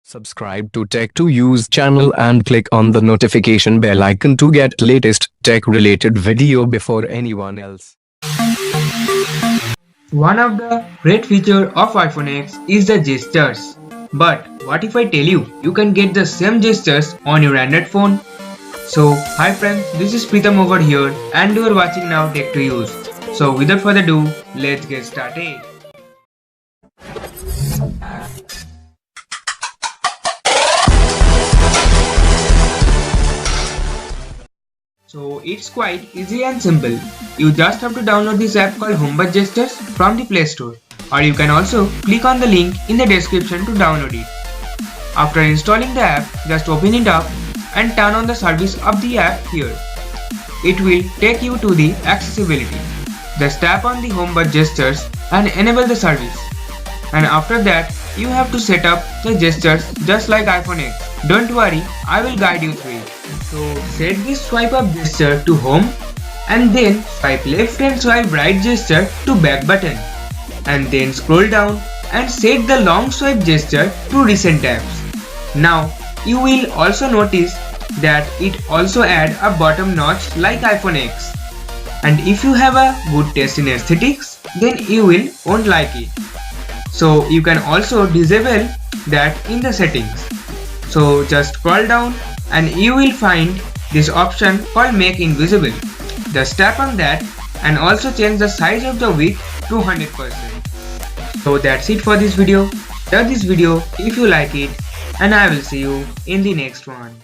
Subscribe to Tech2Use channel and click on the notification bell icon to get latest tech-related video before anyone else. One of the great features of iPhone X is the gestures. But what if I tell you can get the same gestures on your Android phone? So hi friends, this is Pritam over here and you are watching now Tech2Use. So without further ado, let's get started. So it's quite easy and simple. You just have to download this app called HomeBud Gestures from the Play Store, or you can also click on the link in the description to download it. After installing the app, just open it up and turn on the service of the app here. It will take you to the accessibility. Just tap on the HomeBud Gestures and enable the service. And after that, you have to set up the gestures just like iPhone X. Don't worry, I will guide you through it. So set this swipe up gesture to home and then swipe left and swipe right gesture to back button. And then scroll down and set the long swipe gesture to recent apps. Now you will also notice that it also add a bottom notch like iPhone X. And if you have a good taste in aesthetics, then you won't like it. So you can also disable that in the settings. So just scroll down and you will find this option called make invisible. Just tap on that and also change the size of the width to 100%. So that's it for this video. Share this video if you like it and I will see you in the next one.